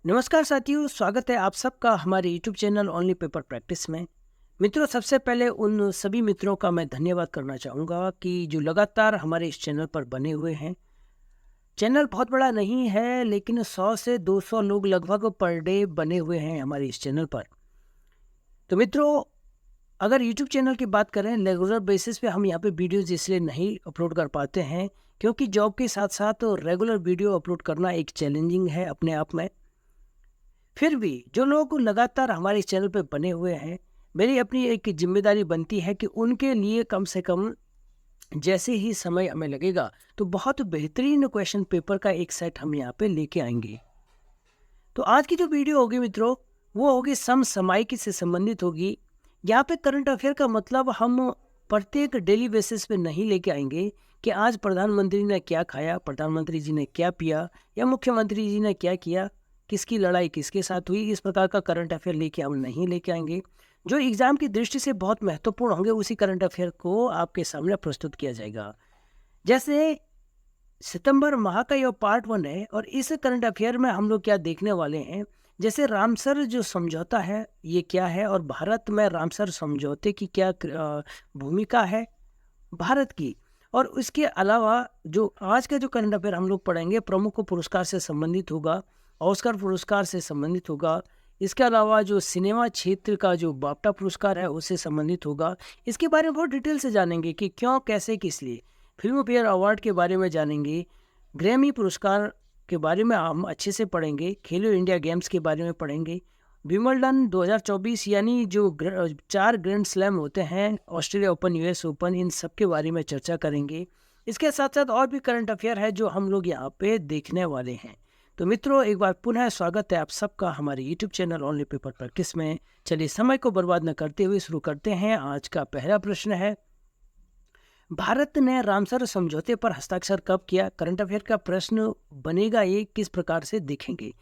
नमस्कार साथियों, स्वागत है आप सबका हमारे YouTube channel only paper practice में। मित्रों, सबसे पहले उन सभी मित्रों का मैं धन्यवाद करना चाहूँगा कि जो लगातार हमारे इस चैनल पर बने हुए हैं। चैनल बहुत बड़ा नहीं है, लेकिन 100 से 200 लोग लगभग पर डे बने हुए हैं हमारे इस चैनल पर। तो मित्रों, अगर YouTube चैनल की बात करें, रेगुलर बेसिस पे हम यहाँ पे वीडियोज़ इसलिए नहीं अपलोड कर पाते हैं क्योंकि जॉब के साथ साथ रेगुलर वीडियो अपलोड करना एक चैलेंजिंग है अपने आप में। फिर भी जो लोग लगातार हमारे इस चैनल पे बने हुए हैं, मेरी अपनी एक जिम्मेदारी बनती है कि उनके लिए कम से कम जैसे ही समय हमें लगेगा तो बहुत बेहतरीन क्वेश्चन पेपर का एक सेट हम यहाँ पे लेके आएंगे। तो आज की जो वीडियो होगी मित्रों, वो होगी समसामयिकी से संबंधित होगी। यहाँ पे करंट अफेयर का मतलब हम प्रत्येक डेली बेसिस पे नहीं लेके आएंगे कि आज प्रधानमंत्री ने क्या खाया, प्रधानमंत्री जी ने क्या पिया, या मुख्यमंत्री जी ने क्या किया, किसकी लड़ाई किसके साथ हुई। इस प्रकार का करंट अफेयर लेके हम नहीं लेके आएंगे। जो एग्जाम की दृष्टि से बहुत महत्वपूर्ण होंगे उसी करंट अफेयर को आपके सामने प्रस्तुत किया जाएगा। जैसे सितंबर माह का यह पार्ट 1 है और इस करंट अफेयर में हम लोग क्या देखने वाले हैं। जैसे रामसर जो समझौता है ये क्या है, और भारत में रामसर समझौते की क्या भूमिका है भारत की। और उसके अलावा जो आज का जो करंट अफेयर हम लोग पढ़ेंगे प्रमुख पुरस्कार से संबंधित होगा, ऑस्कर पुरस्कार से संबंधित होगा। इसके अलावा जो सिनेमा क्षेत्र का जो बाफ्टा पुरस्कार है उससे संबंधित होगा। इसके बारे में बहुत डिटेल से जानेंगे कि क्यों, कैसे, किस लिए। फिल्म फेयर अवार्ड के बारे में जानेंगे। ग्रैमी पुरस्कार के बारे में हम अच्छे से पढ़ेंगे। खेलो इंडिया गेम्स के बारे में पढ़ेंगे। विंबलडन 2024 यानी जो 4 ग्रैंड स्लैम होते हैं, ऑस्ट्रेलिया ओपन, यूएस ओपन, इन सब के बारे में चर्चा करेंगे। इसके साथ साथ और भी करंट अफेयर है जो हम लोग यहाँ पे देखने वाले हैं। तो मित्रों, एक बार पुनः स्वागत है आप सबका हमारे YouTube channel only paper practice में। चलिए समय को बर्बाद न करते हुए शुरू करते हैं। आज का पहला प्रश्न है, भारत ने रामसर समझौते पर हस्ताक्षर कब किया? करंट अफेयर का प्रश्न बनेगा ये, किस प्रकार से देखेंगे।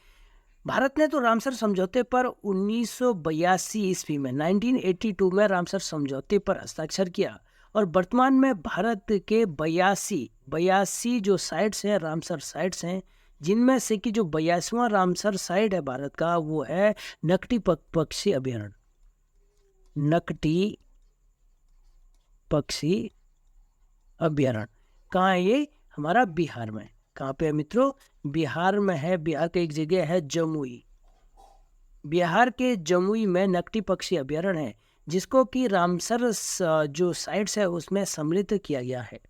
भारत ने तो रामसर समझौते पर 1982 ईस्वी में 1982 में रामसर समझौते पर हस्ताक्षर किया। और वर्तमान में भारत के 82 जो साइट्स हैं, रामसर साइट्स हैं, जिनमें से कि जो 82वां रामसर साइट है भारत का, वो है नकटी पक्षी अभयारण्य। नकटी पक्षी अभयारण्य कहाँ है? ये हमारा बिहार में। कहाँ पे है मित्रों? बिहार में है। बिहार की एक जगह है जमुई। बिहार के जमुई में नकटी पक्षी अभयारण्य है, जिसको कि रामसर जो साइट्स है उसमें सम्मिलित किया गया है।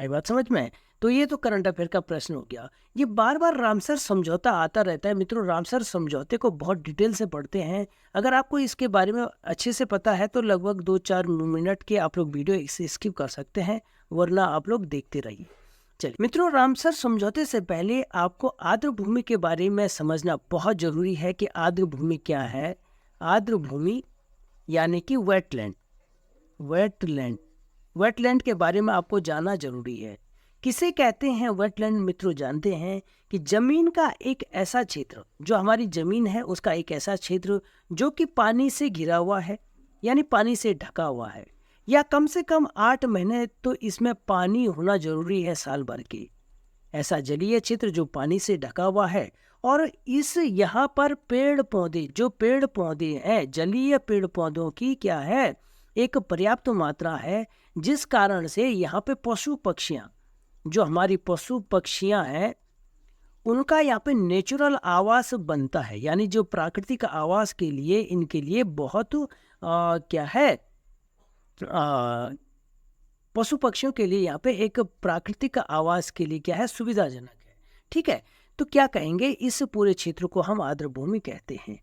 आई बात समझ में? तो ये तो करंट अफेयर का प्रश्न हो गया। ये बार बार रामसर समझौता आता रहता है मित्रों। रामसर समझौते को बहुत डिटेल से पढ़ते हैं। अगर आपको इसके बारे में अच्छे से पता है तो लगभग 2-4 मिनट के आप लोग वीडियो इसे स्किप कर सकते हैं, वरना आप लोग देखते रहिए। चलिए मित्रों, रामसर समझौते से पहले आपको आर्द्र भूमि के बारे में समझना बहुत जरूरी है कि आर्द्र भूमि क्या है। आर्द्र भूमि यानी कि वेटलैंड। वेटलैंड के बारे में आपको जानना जरूरी है। किसे कहते हैं वेटलैंड? मित्रों जानते हैं कि जमीन का एक ऐसा क्षेत्र, जो हमारी जमीन है उसका एक ऐसा क्षेत्र जो कि पानी से घिरा हुआ है, यानी पानी से ढका हुआ है, या कम से कम 8 महीने तो इसमें पानी होना जरूरी है साल भर के। ऐसा जलीय क्षेत्र जो पानी से ढका हुआ है। और इस यहाँ पर पेड़ पौधे, जो पेड़ पौधे हैं, जलीय पेड़ पौधों की क्या है, एक पर्याप्त मात्रा है, जिस कारण से यहाँ पे पशु पक्षियाँ, जो हमारी पशु पक्षियाँ हैं, उनका यहाँ पे नेचुरल आवास बनता है। यानी जो प्राकृतिक आवास के लिए, इनके लिए बहुत क्या है, पशु पक्षियों के लिए यहाँ पे एक प्राकृतिक आवास के लिए क्या है, सुविधाजनक है। ठीक है, तो क्या कहेंगे, इस पूरे क्षेत्र को हम आर्द्र भूमि कहते हैं।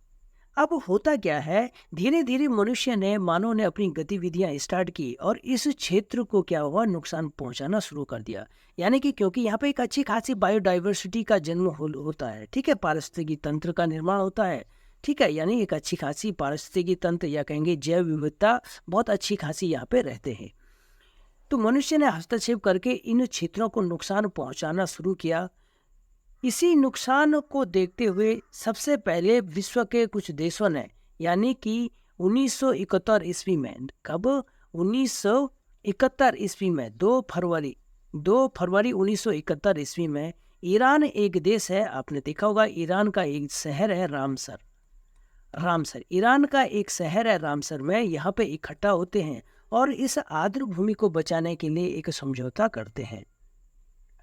अब होता क्या है, धीरे धीरे मानव ने अपनी गतिविधियां स्टार्ट की और इस क्षेत्र को क्या हुआ, नुकसान पहुंचाना शुरू कर दिया। यानी कि क्योंकि यहाँ पे एक अच्छी खासी बायोडाइवर्सिटी का जन्म होता है। ठीक है, पारिस्थितिकी तंत्र का निर्माण होता है। ठीक है, यानी एक अच्छी खासी पारिस्थितिकी तंत्र, या कहेंगे जैव विविधता, बहुत अच्छी खासी यहाँ पे रहते हैं। तो मनुष्य ने हस्तक्षेप करके इन क्षेत्रों को नुकसान पहुंचाना शुरू किया। इसी नुकसान को देखते हुए सबसे पहले विश्व के कुछ देशों ने, यानी कि 1971 ईस्वी में, कब? 1971 ईस्वी में 2 फरवरी 1971 ईस्वी में ईरान एक देश है, आपने देखा होगा ईरान का एक शहर है रामसर। रामसर ईरान का एक शहर है रामसर में यहाँ पे इकट्ठा होते हैं और इस आर्द्र भूमि को बचाने के लिए एक समझौता करते हैं।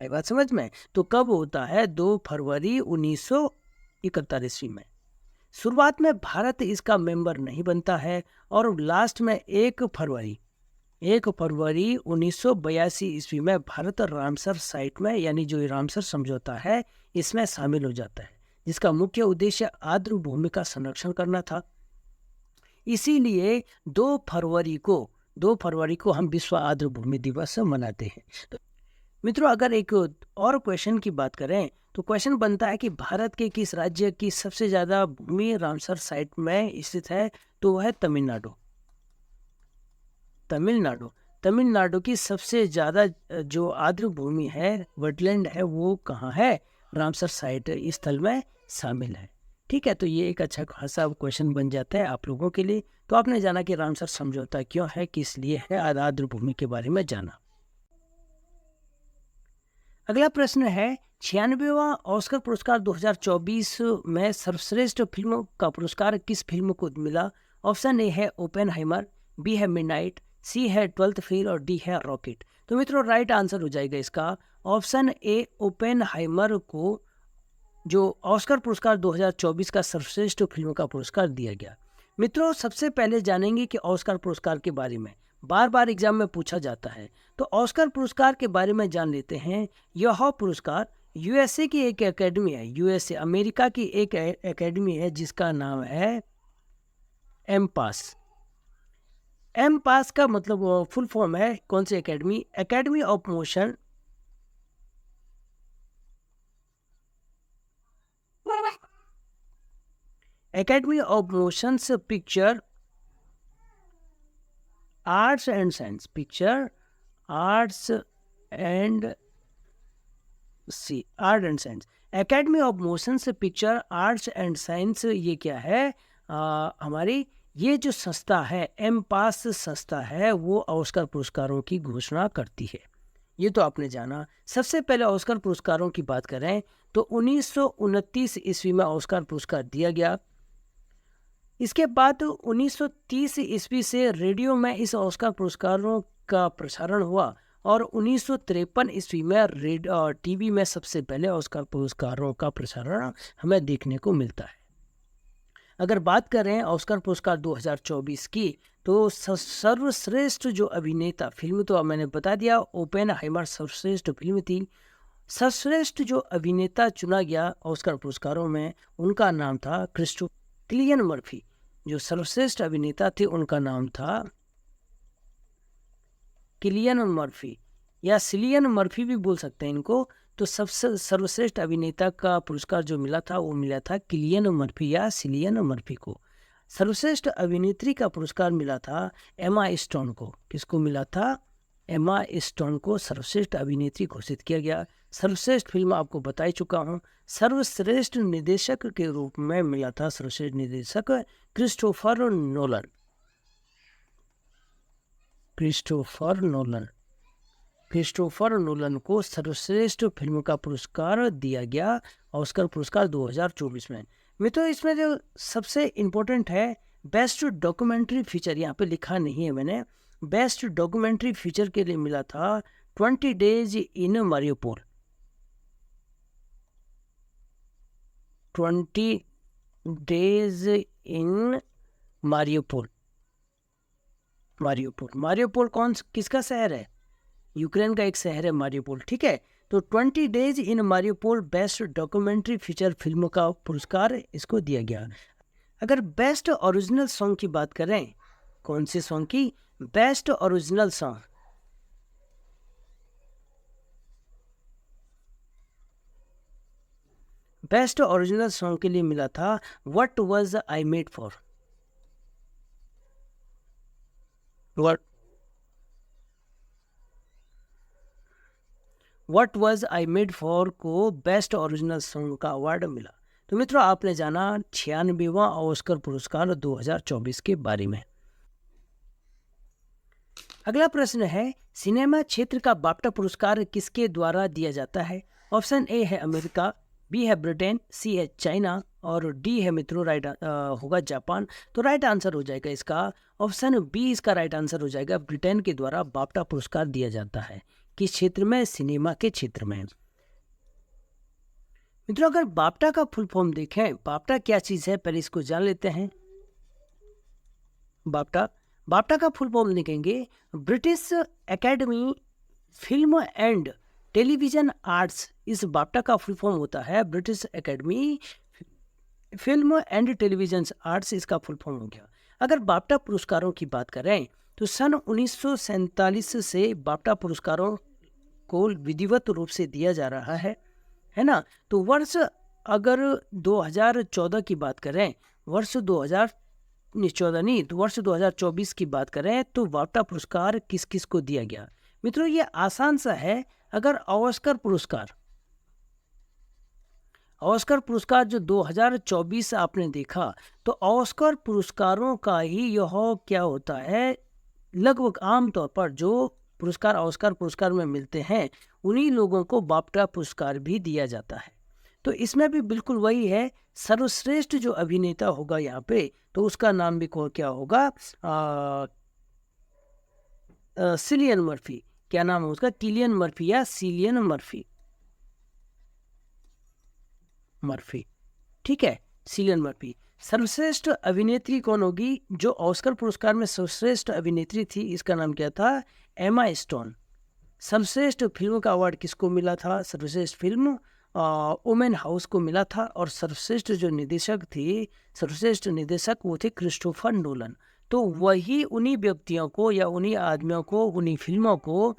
आई बात समझ में? तो कब होता है? 2 फरवरी 1971 ईस्वी में। शुरुआत में भारत इसका मेंबर नहीं बनता है और लास्ट में 1 फरवरी 1982 ईस्वी में भारत रामसर साइट में, यानी जो रामसर समझौता है, इसमें शामिल हो जाता है, जिसका मुख्य उद्देश्य आर्द्र भूमि का संरक्षण करना था। इसीलिए 2 फरवरी को हम विश्व आर्द्र भूमि दिवस मनाते हैं। तो मित्रों, अगर एक और क्वेश्चन की बात करें तो क्वेश्चन बनता है कि भारत के किस राज्य की सबसे ज़्यादा भूमि रामसर साइट में स्थित है? तो वह है तमिलनाडु। तमिलनाडु की सबसे ज़्यादा जो आर्द्र भूमि है, वेटलैंड है, वो कहाँ है? रामसर साइट स्थल में शामिल है। ठीक है, तो ये एक अच्छा खासा क्वेश्चन बन जाता है आप लोगों के लिए। तो आपने जाना कि रामसर समझौता क्यों है, किस लिए है, आर्द्र भूमि के बारे में जाना। अगला प्रश्न है 96वां ऑस्कर पुरस्कार 2024 में सर्वश्रेष्ठ फिल्म का पुरस्कार किस फिल्म को मिला? ऑप्शन ए है ओपेनहाइमर, बी है मिडनाइट, सी है 12th फेल और डी है रॉकेट। तो मित्रों, राइट आंसर हो जाएगा इसका ऑप्शन ए, ओपेनहाइमर को जो ऑस्कर पुरस्कार 2024 का सर्वश्रेष्ठ फिल्म का पुरस्कार दिया गया। मित्रों, सबसे पहले जानेंगे कि ऑस्कर पुरस्कार के बारे में बार बार एग्जाम में पूछा जाता है, तो ऑस्कर पुरस्कार के बारे में जान लेते हैं। यह पुरस्कार यूएसए की एक एकेडमी है, यूएसए अमेरिका की एक एकेडमी है जिसका नाम है एमपास। एमपास का मतलब फुल फॉर्म है कौन सी academy? Academy of motion picture arts and science. Academy of motion picture arts and science, ये क्या है? हमारी ये जो संस्था है, एमपास संस्था है, वो ऑस्कर पुरस्कारों की घोषणा करती है। ये तो आपने जाना। सबसे पहले ऑस्कर पुरस्कारों की बात करें तो 1929 ईस्वी में ऑस्कर पुरस्कार दिया गया। इसके बाद 1930 ईस्वी से रेडियो में इस ऑस्कर पुरस्कारों का प्रसारण हुआ और 1953 ईस्वी में टीवी में सबसे पहले ऑस्कर पुरस्कारों का प्रसारण हमें देखने को मिलता है। अगर बात करें ऑस्कर पुरस्कार 2024 की, तो सर्वश्रेष्ठ जो अभिनेता, फिल्म तो मैंने बता दिया, ओपेनहाइमर सर्वश्रेष्ठ फिल्म थी। सर्वश्रेष्ठ जो अभिनेता चुना गया ऑस्कर पुरस्कारों में, उनका नाम था किलियन मर्फी। जो सर्वश्रेष्ठ अभिनेता थे उनका नाम था किलियन मर्फी, या सिलियन मर्फी भी बोल सकते हैं इनको। तो सबसे सर्वश्रेष्ठ अभिनेता का पुरस्कार जो मिला था वो मिला था किलियन मर्फी या सिलियन मर्फी को। सर्वश्रेष्ठ अभिनेत्री का पुरस्कार मिला था एमा स्टोन को। किसको मिला था? एमा स्टोन को सर्वश्रेष्ठ अभिनेत्री घोषित किया गया। सर्वश्रेष्ठ फिल्म आपको बता ही चुका हूँ। सर्वश्रेष्ठ निर्देशक के रूप में मिला था सर्वश्रेष्ठ निर्देशक क्रिस्टोफर नोलन को सर्वश्रेष्ठ फिल्म का पुरस्कार दिया गया ऑस्कर पुरस्कार 2024 में। मित्रों, इसमें जो सबसे इम्पोर्टेंट है बेस्ट डॉक्यूमेंट्री फीचर, यहाँ पे लिखा नहीं है मैंने। बेस्ट डॉक्यूमेंट्री फीचर के लिए मिला था 20 days in Mariupol. 20 days in Mariupol. Mariupol किसका शहर है? यूक्रेन का एक शहर है मारियोपोल। ठीक है, तो 20 days in Mariupol best documentary feature film का पुरस्कार इसको दिया गया। अगर बेस्ट ओरिजिनल सॉन्ग की बात करें, कौन से सॉन्ग की? Best original song. Best original song के लिए मिला था what was I made for. What was I made for को बेस्ट ओरिजिनल सॉन्ग का अवार्ड मिला। तो मित्रों, आपने जाना 96वां ऑस्कर पुरस्कार 2024 के बारे में। अगला प्रश्न है सिनेमा क्षेत्र का बाफ्टा पुरस्कार किसके द्वारा दिया जाता है? ऑप्शन ए है अमेरिका, बी है ब्रिटेन, सी है चाइना और डी है मित्रों राइट होगा जापान। तो राइट आंसर हो जाएगा इसका ऑप्शन बी, इसका राइट आंसर हो जाएगा ब्रिटेन के द्वारा बाफ्टा पुरस्कार दिया जाता है। किस क्षेत्र में? सिनेमा के क्षेत्र में। मित्रों अगर बाफ्टा का फुल फॉर्म देखें, बाफ्टा क्या चीज है पहले इसको जान लेते हैं। बाफ्टा का फुल फॉर्म देखेंगे, British academy film and television arts. इस बाफ्टा का फुल फॉर्म होता है British academy film and television arts, इसका फुल फॉर्म हो गया। अगर बाफ्टा पुरस्कारों की बात करें तो सन 1947 से बाफ्टा पुरस्कारों को विधिवत रूप से दिया जा रहा है ना। तो वर्ष अगर 2014 की बात करें, वर्ष 2024 की बात करें तो बाफ्टा पुरस्कार किस किस को दिया गया? मित्रों ये आसान सा है। अगर ऑस्कर पुरस्कार जो 2024 आपने देखा, तो ऑस्कर पुरस्कारों का ही यह क्या होता है, लगभग आमतौर पर जो पुरस्कार ऑस्कर पुरस्कार में मिलते हैं उन्हीं लोगों को बाफ्टा पुरस्कार भी दिया जाता है। तो इसमें भी बिल्कुल वही है, सर्वश्रेष्ठ जो अभिनेता होगा यहाँ पे, तो उसका नाम भी क्या होगा, सिलियन मर्फी। क्या नाम है उसका? किलियन मर्फी या सिलियन मर्फी। ठीक है, सिलियन मर्फी। सर्वश्रेष्ठ अभिनेत्री कौन होगी? जो ऑस्कर पुरस्कार में सर्वश्रेष्ठ अभिनेत्री थी, इसका नाम क्या था? Emma Stone. सर्वश्रेष्ठ फिल्म का अवार्ड किसको मिला था? सर्वश्रेष्ठ फिल्म ओमेन हाउस को मिला था। और सर्वश्रेष्ठ जो निर्देशक थे, सर्वश्रेष्ठ निर्देशक वो थे क्रिस्टोफर नोलन। तो वही उन्हीं व्यक्तियों को या उन्हीं आदमियों को, उन्हीं फिल्मों को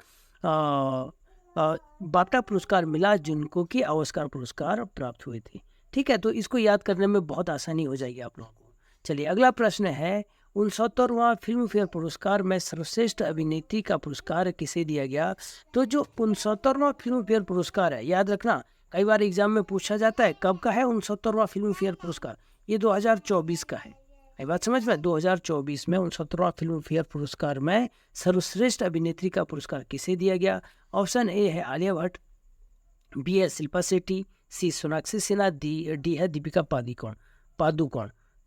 बाफ्टा पुरस्कार मिला जिनको कि ऑस्कर पुरस्कार प्राप्त हुए थे। ठीक है, तो इसको याद करने में बहुत आसानी हो जाएगी आप लोगों को। चलिए अगला प्रश्न है, 69वां फिल्म फेयर पुरस्कार में सर्वश्रेष्ठ अभिनेत्री का पुरस्कार किसे दिया गया? तो जो 69वां फिल्म फेयर पुरस्कार है, याद रखना कई बार एग्जाम में पूछा जाता है कब का है 69वां फिल्म फेयर पुरस्कार, ये 2024 का है। ये बात समझ में, 2024 में 69वां फिल्म फेयर पुरस्कार में सर्वश्रेष्ठ अभिनेत्री का पुरस्कार किसे दिया गया? ऑप्शन ए है आलिया भट्ट, बी है शिल्पा शेट्टी, सी सोनाक्षी सिन्हा, डी है दीपिका पादुकोण।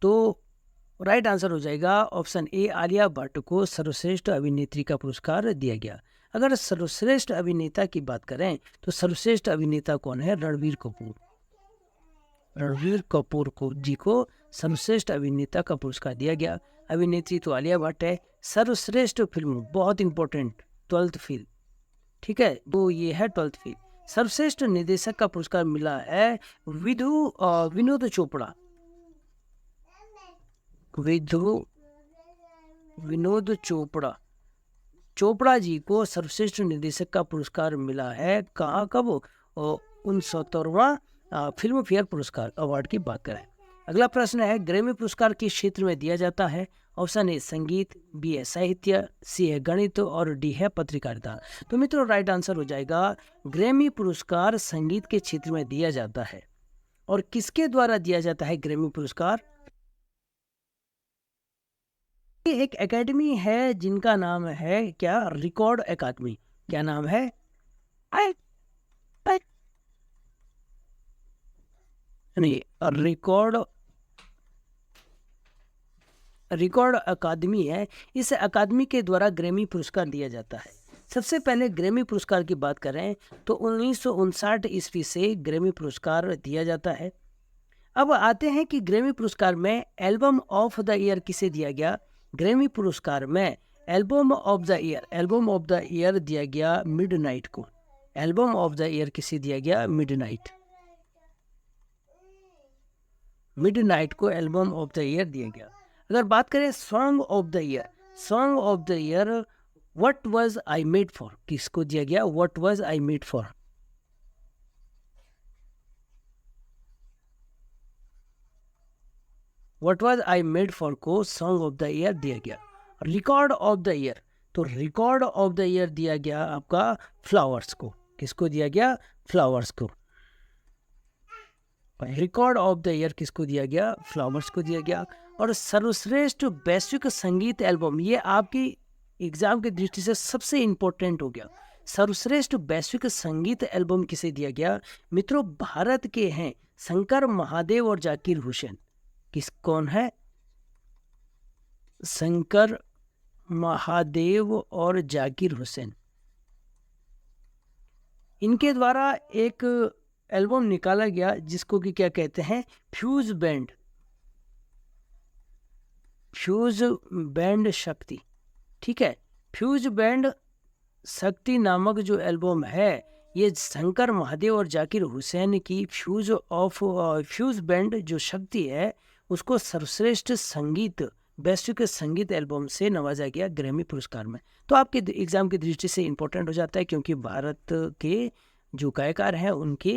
तो राइट आंसर हो जाएगा ऑप्शन ए, आलिया भट्ट को सर्वश्रेष्ठ अभिनेत्री का पुरस्कार दिया गया। अगर सर्वश्रेष्ठ अभिनेता की बात करें तो सर्वश्रेष्ठ अभिनेता कौन है? रणबीर कपूर जी को सर्वश्रेष्ठ अभिनेता का पुरस्कार दिया गया। अभिनेत्री तो आलिया भट्ट है। सर्वश्रेष्ठ फिल्म बहुत इंपॉर्टेंट, 12th फिल्म। ठीक है, तो ये है 12th फिल्म। सर्वश्रेष्ठ निर्देशक का पुरस्कार मिला है विनोद चोपड़ा जी को सर्वश्रेष्ठ निर्देशक का पुरस्कार मिला है। कहाँ, कब? 69वां फिल्म फेयर पुरस्कार अवार्ड की बात करें। अगला प्रश्न है, ग्रैमी पुरस्कार किस क्षेत्र में दिया जाता है? ऑप्शन ए संगीत, बी है साहित्य, सी है गणित और डी है पत्रकारिता। तो मित्रों राइट आंसर हो जाएगा, ग्रैमी पुरस्कार संगीत के क्षेत्र में दिया जाता है। और किसके द्वारा दिया जाता है ग्रैमी पुरस्कार? एक एकेडमी है जिनका नाम है क्या? रिकॉर्ड अकादमी। क्या नाम है? नहीं, रिकॉर्ड अकादमी है। इस अकादमी के द्वारा ग्रैमी पुरस्कार दिया जाता है। सबसे पहले ग्रैमी पुरस्कार की बात करें तो 1959 ईस्वी से ग्रैमी पुरस्कार दिया जाता है। अब आते हैं कि ग्रैमी पुरस्कार में एल्बम ऑफ द ईयर किसे दिया गया? ग्रैमी पुरस्कार में एल्बम ऑफ द ईयर दिया गया मिडनाइट को। एल्बम ऑफ द ईयर किसे दिया गया? मिडनाइट को एल्बम ऑफ द ईयर दिया गया। अगर बात करें song of the year what was I made for, किसको दिया गया? What was I made for. What was I made for को सॉन्ग ऑफ द ईयर दिया गया। रिकॉर्ड ऑफ द ईयर, तो रिकॉर्ड ऑफ द ईयर दिया गया आपका फ्लावर्स को। किसको दिया गया? फ्लावर्स को। रिकॉर्ड ऑफ द ईयर किसको दिया गया? फ्लावर्स को दिया गया। और सर्वश्रेष्ठ वैश्विक संगीत एल्बम, ये आपकी एग्जाम की दृष्टि से सबसे इंपॉर्टेंट हो गया। सर्वश्रेष्ठ वैश्विक संगीत एल्बम किसे दिया गया? मित्रों, भारत के हैं शंकर महादेव और जाकिर हुसैन। कौन है? शंकर महादेव और जाकिर हुसैन। इनके द्वारा एक एल्बम निकाला गया जिसको कि क्या कहते हैं? फ्यूज बैंड शक्ति। ठीक है, फ्यूज बैंड शक्ति नामक जो एल्बम है, ये शंकर महादेव और जाकिर हुसैन की फ्यूज बैंड जो शक्ति है उसको सर्वश्रेष्ठ संगीत वैश्विक संगीत एल्बम से नवाजा गया ग्रैमी पुरस्कार में। तो आपके एग्जाम की दृष्टि से इम्पोर्टेंट हो जाता है क्योंकि भारत के जो गायकार हैं उनके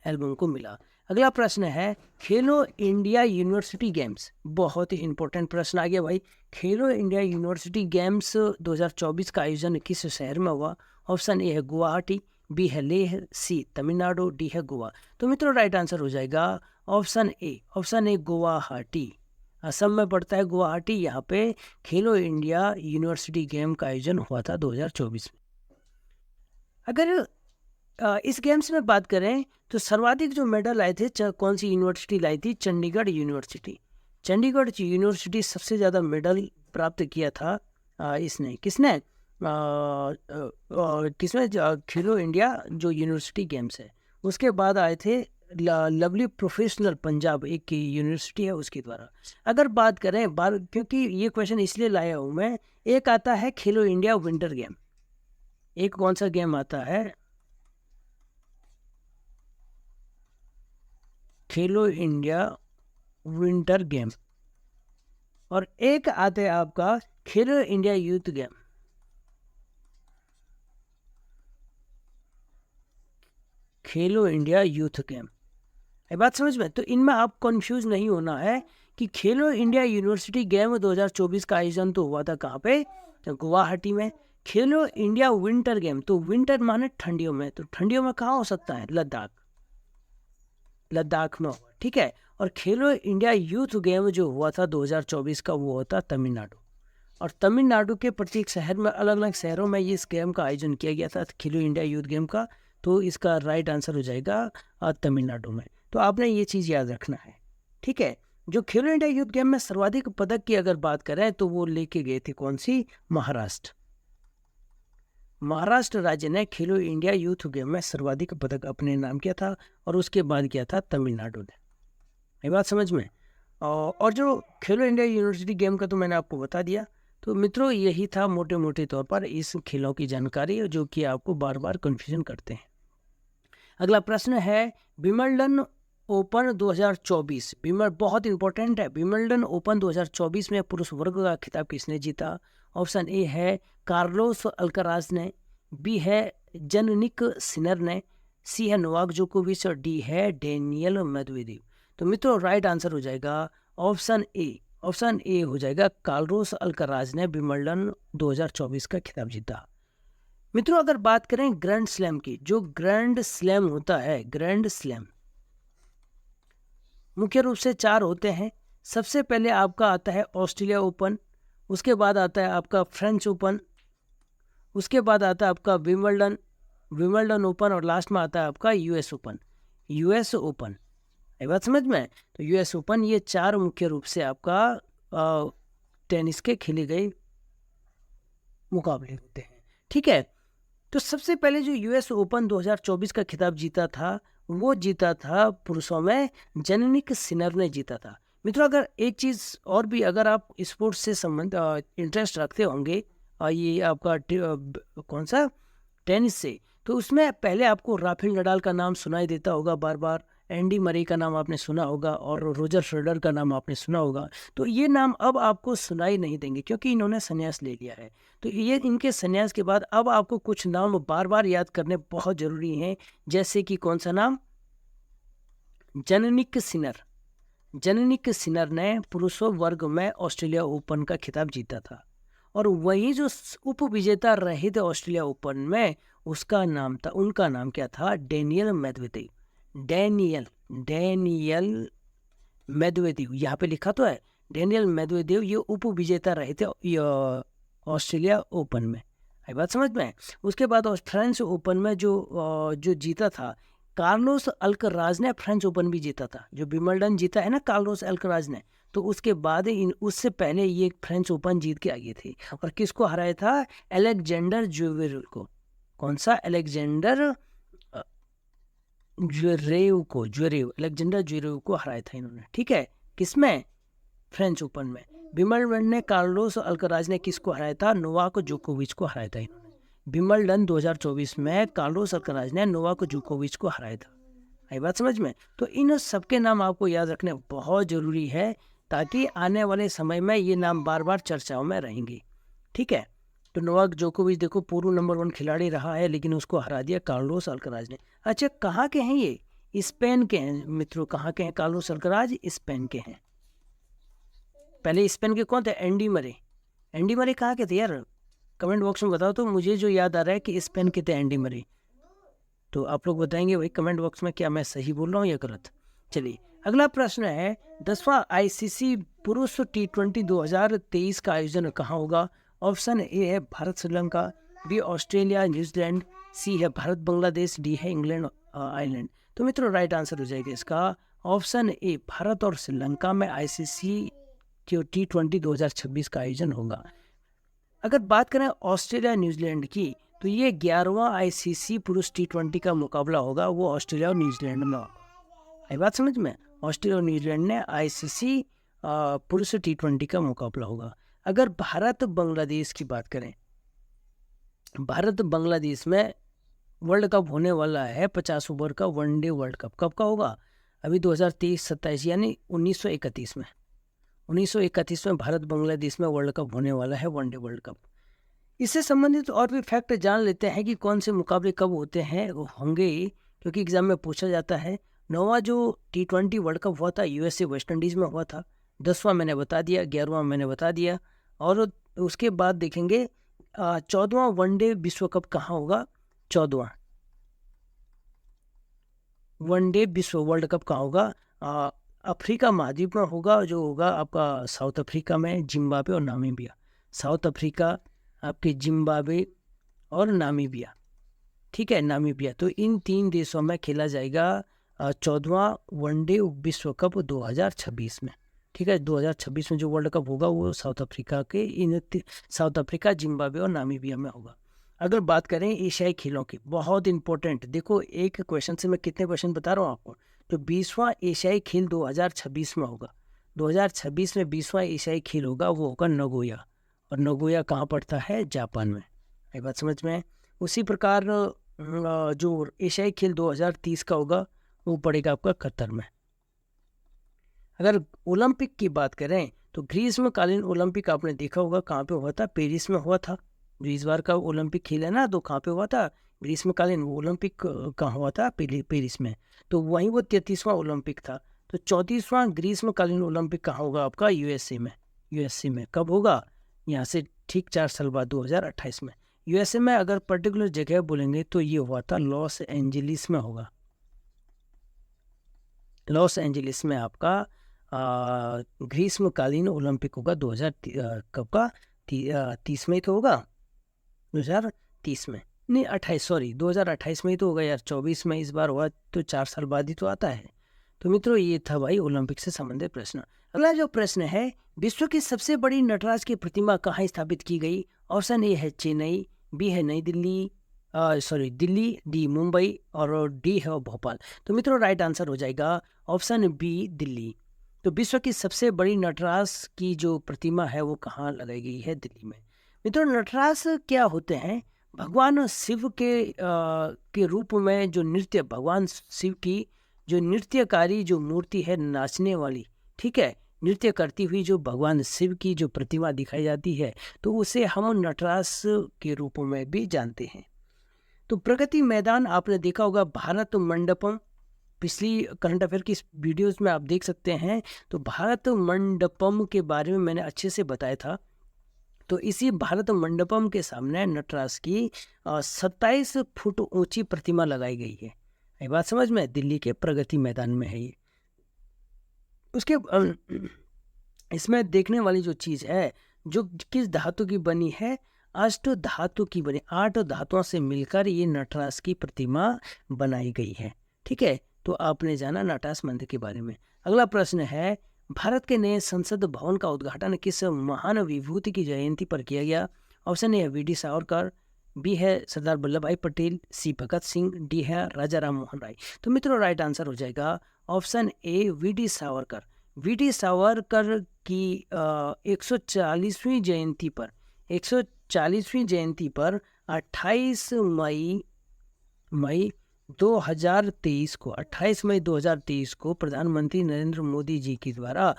एल्बम को मिला। अगला प्रश्न है खेलो इंडिया यूनिवर्सिटी गेम्स। बहुत ही इंपॉर्टेंट प्रश्न आ गया भाई। खेलो इंडिया यूनिवर्सिटी गेम्स 2024 का आयोजन किस शहर में हुआ? ऑप्शन ए है गुवाहाटी, बी है लेह, सी तमिलनाडु, डी है गोवा। तो मित्रों राइट आंसर हो जाएगा ऑप्शन ए गुवाहाटी। असम में पड़ता है गुवाहाटी। यहाँ पे खेलो इंडिया यूनिवर्सिटी गेम का आयोजन हुआ था 2024 में। अगर इस गेम्स में बात करें तो सर्वाधिक जो मेडल आए थे कौन सी यूनिवर्सिटी लाई थी? चंडीगढ़ यूनिवर्सिटी। चंडीगढ़ यूनिवर्सिटी सबसे ज़्यादा मेडल प्राप्त किया था किसने खेलो इंडिया जो यूनिवर्सिटी गेम्स है। उसके बाद आए थे लवली प्रोफेशनल पंजाब, एक यूनिवर्सिटी है उसके द्वारा। अगर बात करें क्योंकि ये क्वेश्चन इसलिए लाया हूँ मैं, एक आता है खेलो इंडिया विंटर गेम। एक कौन सा गेम आता है? खेलो इंडिया विंटर गेम। और एक आते हैं आपका खेलो इंडिया यूथ गेम। खेलो इंडिया यूथ गेम, ये बात समझ में? तो इनमें आप कंफ्यूज नहीं होना है कि खेलो इंडिया यूनिवर्सिटी गेम 2024 का आयोजन तो हुआ था कहाँ पे? तो गुवाहाटी में। खेलो इंडिया विंटर गेम, तो विंटर माने ठंडियों में, तो ठंडियों में कहाँ हो सकता है? लद्दाख में। ठीक है। और खेलो इंडिया यूथ गेम जो हुआ था 2024 का, वो होता तमिलनाडु। और तमिलनाडु के प्रत्येक शहर में, अलग अलग शहरों में इस गेम का आयोजन किया गया था खेलो इंडिया यूथ गेम का। तो इसका राइट आंसर हो जाएगा तमिलनाडु में। तो आपने ये चीज़ याद रखना है। ठीक है। जो खेलो इंडिया यूथ गेम में सर्वाधिक पदक की अगर बात करें तो वो लेके गए थे कौन सी? महाराष्ट्र राज्य ने खेलो इंडिया यूथ गेम में सर्वाधिक पदक अपने नाम किया था और उसके बाद किया था तमिलनाडु ने। ये बात समझ में? और जो खेलो इंडिया यूनिवर्सिटी गेम का तो मैंने आपको बता दिया। तो मित्रों यही था मोटे मोटे तौर पर इस खेलों की जानकारी जो कि आपको बार बार कन्फ्यूजन करते हैं। अगला प्रश्न है विंबलडन ओपन 2024। बहुत इंपॉर्टेंट है। विंबलडन ओपन 2024 में पुरुष वर्ग का खिताब किसने जीता? ऑप्शन ए है कार्लोस अल्कराज ने, बी है जनिक सिनर ने, सी है नोवाक जोकोविच और डी है डेनियल मेदवेदेव। तो मित्रों राइट आंसर हो जाएगा ऑप्शन ए हो जाएगा कार्लोस अल्कराज ने विंबलडन 2024 का खिताब जीता। मित्रों अगर बात करें ग्रैंड स्लैम की, जो ग्रैंड स्लैम होता है, ग्रैंड स्लैम मुख्य रूप से 4 होते हैं। सबसे पहले आपका आता है ऑस्ट्रेलिया ओपन, उसके बाद आता है आपका फ्रेंच ओपन, उसके बाद आता है आपका विंबलडन ओपन और लास्ट में आता है आपका यूएस ओपन। ये बात समझ में? तो यूएस ओपन, ये 4 मुख्य रूप से आपका टेनिस के खेले गए मुकाबले होते हैं। ठीक है। तो सबसे पहले जो यूएस ओपन 2024 का खिताब जीता था, वो जीता था पुरुषों में जनिक सिनर ने जीता था। मित्रों अगर एक चीज़ और भी, अगर आप स्पोर्ट्स से संबंध इंटरेस्ट रखते होंगे ये आपका कौन सा टेनिस से, तो उसमें पहले आपको राफेल नडाल का नाम सुनाई देता होगा बार बार, एंडी मरे का नाम आपने सुना होगा और रोजर फेडरर का नाम आपने सुना होगा। तो ये नाम अब आपको सुनाई नहीं देंगे क्योंकि इन्होंने संन्यास ले लिया है। तो ये इनके संन्यास के बाद अब आपको कुछ नाम बार बार याद करने बहुत ज़रूरी हैं, जैसे कि कौन सा नाम? जनिक सिनर ने पुरुषों वर्ग में ऑस्ट्रेलिया ओपन का खिताब जीता था और वही जो उप विजेता रहे थे ऑस्ट्रेलिया ओपन में, उनका नाम क्या था? Daniel Medvedev. यहाँ पे लिखा तो है डेनियल मेदवेदेव, ये उप विजेता रहे थे ऑस्ट्रेलिया ओपन में। ये बात समझ में है। उसके बाद फ्रेंच ओपन में जो जीता था कार्लोस अल्कराज ने, फ्रेंच ओपन भी जीता था, जो विंबलडन जीता है ना कार्लोस अल्कराज ने, तो उसके बाद उससे पहले ये फ्रेंच ओपन जीत के आए थे। और किसको हराया था? अलेक्जेंडर ज्वेरेव को। कौन सा? अलेक्जेंडर अलेक्जेंडर ज्वेरेव को हराया था इन्होंने, ठीक है। किसमें? फ्रेंच ओपन में। विंबलडन ने कार्लोस अल्कराज ने किसको हराया था? नोवाक जोकोविच को हराया था इन्होंने। विंबलडन 2024 में कार्लोस अल्कराज ने नोवाक जोकोविच को हराया था। आई बात समझ में? तो इन सबके नाम आपको याद रखने बहुत जरूरी है, ताकि आने वाले समय में ये नाम बार बार चर्चाओं में रहेंगे, ठीक है। तो नोवाक जोकोविच देखो पूर्व नंबर 1 खिलाड़ी रहा है, लेकिन उसको हरा दिया कार्लोस अल्कराज ने। अच्छा, कहाँ के हैं ये? स्पेन के हैं मित्रों। कहाँ के हैं कार्लोस अल्कराज? स्पेन के हैं। पहले स्पेन के कौन थे? Andy Murray. एंडी मरे कहाँ के थे यार? कमेंट बॉक्स में बताओ। तो मुझे जो याद आ रहा है कि स्पेन के थे एंडी मरे। तो आप लोग बताएंगे भाई कमेंट बॉक्स में, क्या मैं सही बोल रहा हूँ या गलत। चलिए अगला प्रश्न है, 10वां आईसीसी पुरुष T20 2023 का आयोजन कहाँ होगा? ऑप्शन ए है Bharat Sri Lanka, B Australia New Zealand, C है भारत बांग्लादेश, डी है इंग्लैंड आयरलैंड। तो मित्रों राइट आंसर हो जाएगा इसका ऑप्शन ए, भारत और श्रीलंका में आईसीसी T20 2026 का आयोजन होगा। अगर बात करें ऑस्ट्रेलिया न्यूजीलैंड की, तो ये 11वां आईसीसी पुरुष T20 का मुकाबला होगा, वो ऑस्ट्रेलिया और न्यूजीलैंड में होगा। ये बात समझ में? ऑस्ट्रेलिया और न्यूजीलैंड ने आईसीसी पुरुष T20 का मुकाबला होगा। अगर भारत बांग्लादेश की बात करें, भारत बांग्लादेश में वर्ल्ड कप होने वाला है, 50 ओवर का वनडे वर्ल्ड कप। कब का होगा? अभी 2023-27 यानी 1931 में। 1931 में भारत बांग्लादेश में वर्ल्ड कप होने वाला है, वनडे वर्ल्ड कप। इससे संबंधित और भी फैक्ट जान लेते हैं कि कौन से मुकाबले कब होते हैं, वो होंगे, क्योंकि एग्जाम में पूछा जाता है। 9वां जो T20 वर्ल्ड कप हुआ था यूएसए वेस्ट इंडीज़ में हुआ था। 10वां मैंने बता दिया, 11वां मैंने बता दिया। और उसके बाद देखेंगे 14वां वनडे विश्व कप कहाँ होगा? 14वां वनडे विश्व वर्ल्ड कप कहाँ होगा? अफ्रीका महाद्वीप में होगा, जो होगा आपका साउथ अफ्रीका में, जिम्बाब्वे और नामीबिया। साउथ अफ्रीका, आपके जिम्बाब्वे और नामीबिया, ठीक है, नामीबिया। तो इन 3 देशों में खेला जाएगा 14वां वनडे विश्व कप 2026 में, ठीक है। 2026 में जो वर्ल्ड कप होगा वो साउथ अफ्रीका के साउथ अफ्रीका, जिम्बाब्वे और नामीबिया में होगा। अगर बात करें एशियाई खेलों की, बहुत इंपॉर्टेंट, देखो एक क्वेश्चन से मैं कितने क्वेश्चन बता रहा हूँ आपको। तो 20वां एशियाई खेल 2026 में होगा। 2026 में 20वां एशियाई खेल होगा, वो होगा नगोया। और नगोया कहाँ पड़ता है? जापान में। ये बात समझ में? उसी प्रकार जो एशियाई खेल 2030 का होगा वो पड़ेगा आपका कतर में। अगर ओलंपिक की बात करें तो ग्रीष्मकालीन ओलंपिक आपने देखा होगा कहाँ पे हुआ था? पेरिस में हुआ था। जो इस बार का ओलंपिक खेल है ना, तो कहाँ पे हुआ था? ग्रीष्मकालीन ओलंपिक कहाँ हुआ था? पेरिस में। तो वहीं वो 33वां ओलंपिक था। तो 34वां ग्रीष्मकालीन ओलंपिक कहाँ होगा आपका? यूएसए में। यूएसए में कब होगा? यहाँ से ठीक 4 साल बाद 2028 में। यूएसए में अगर पर्टिकुलर जगह बोलेंगे तो ये हुआ था लॉस एंजलिस में होगा। लॉस एंजलिस में आपका ग्रीष्मकालीन ओलंपिक होगा 2000 कब का? 30 में ही तो होगा, 2030 में नहीं, 28, सॉरी 2028 में ही तो होगा यार। 24 में इस बार हुआ तो 4 साल बाद ही तो आता है। तो मित्रों ये था भाई ओलंपिक से संबंधित प्रश्न। अगला जो प्रश्न है, विश्व की सबसे बड़ी नटराज की प्रतिमा कहाँ स्थापित की गई? ऑप्शन ए है चेन्नई, बी है नई दिल्ली, दिल्ली, डी मुंबई और डी है भोपाल। तो मित्रों राइट आंसर हो जाएगा ऑप्शन बी, दिल्ली। तो विश्व की सबसे बड़ी नटराज की जो प्रतिमा है वो कहाँ लगाई गई है? दिल्ली में। मित्रों नटराज क्या होते हैं? भगवान शिव के रूप में जो नृत्य, भगवान शिव की जो नृत्यकारी जो मूर्ति है, नाचने वाली, ठीक है, नृत्य करती हुई जो भगवान शिव की जो प्रतिमा दिखाई जाती है, तो उसे हम नटराज के रूप में भी जानते हैं। तो प्रगति मैदान आपने देखा होगा, भारत मंडपम, पिछली करंट अफेयर की वीडियोस में आप देख सकते हैं। तो भारत मंडपम के बारे में मैंने अच्छे से बताया था। तो इसी भारत मंडपम के सामने नटराज की 27 फुट ऊंची प्रतिमा लगाई गई है। ये बात समझ में? दिल्ली के प्रगति मैदान में है ये। उसके इसमें देखने वाली जो चीज़ है, जो किस धातु की बनी है, अष्ट धातु की बनी, 8 धातुओं से मिलकर ये नटराज की प्रतिमा बनाई गई है। ठीक है, तो आपने जाना नटराज मंदिर के बारे में। अगला प्रश्न है, भारत के नए संसद भवन का उद्घाटन किस महान विभूति की जयंती पर किया गया? ऑप्शन ए है वी डी सावरकर, बी है सरदार वल्लभ भाई पटेल, सी भगत सिंह, डी है राजा राम मोहन राय। तो मित्रों राइट आंसर हो जाएगा option A V D Savarkar. V D Savarkar की 140वीं जयंती पर 140वीं जयंती पर 28 मई 2023 को प्रधानमंत्री नरेंद्र मोदी जी के द्वारा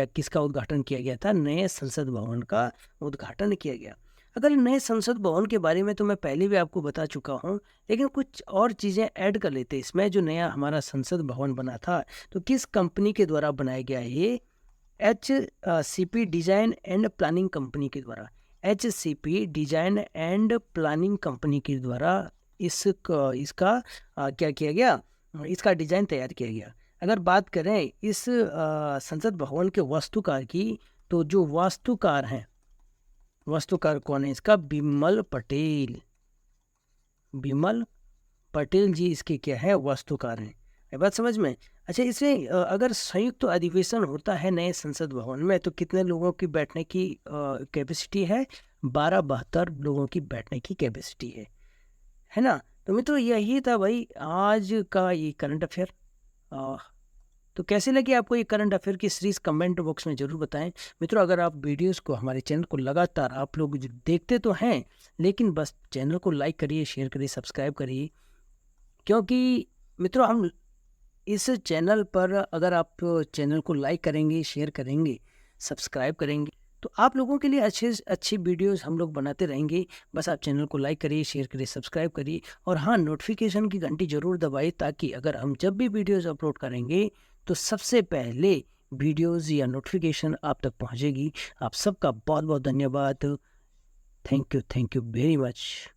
किसका उद्घाटन किया गया था? नए संसद भवन का उद्घाटन किया गया। अगर नए संसद भवन के बारे में तो मैं पहले भी आपको बता चुका हूं, लेकिन कुछ और चीज़ें ऐड कर लेते हैं इसमें। जो नया हमारा संसद भवन बना था तो किस कंपनी के द्वारा बनाया गया है? ये HCP design and planning company के द्वारा, HCP design and planning company के द्वारा इसका क्या किया गया? इसका डिजाइन तैयार किया गया। अगर बात करें इस संसद भवन के वास्तुकार की, तो जो वास्तुकार कौन है इसका? बिमल पटेल जी इसके क्या है? वास्तुकार हैं। ये बात समझ में? अच्छा, इसमें अगर संयुक्त अधिवेशन होता है नए संसद भवन में तो कितने लोगों की बैठने की कैपेसिटी है? 1272 लोगों की बैठने की कैपेसिटी है ना। तो मित्रों यही था भाई आज का ये करंट अफेयर। तो कैसे लगी आपको ये करंट अफेयर की सीरीज? कमेंट बॉक्स में जरूर बताएं। मित्रों अगर आप वीडियोस को, हमारे चैनल को लगातार आप लोग देखते तो हैं, लेकिन बस चैनल को लाइक करिए, शेयर करिए, सब्सक्राइब करिए, क्योंकि मित्रों हम इस चैनल पर अगर आप चैनल को लाइक करेंगे, शेयर करेंगे, सब्सक्राइब करेंगे तो आप लोगों के लिए अच्छी वीडियोस हम लोग बनाते रहेंगे। बस आप चैनल को लाइक करिए, शेयर करिए, सब्सक्राइब करिए, और हाँ नोटिफिकेशन की घंटी जरूर दबाइए, ताकि अगर हम जब भी वीडियोस अपलोड करेंगे तो सबसे पहले वीडियोस या नोटिफिकेशन आप तक पहुंचेगी। आप सबका बहुत बहुत धन्यवाद। Thank you very much.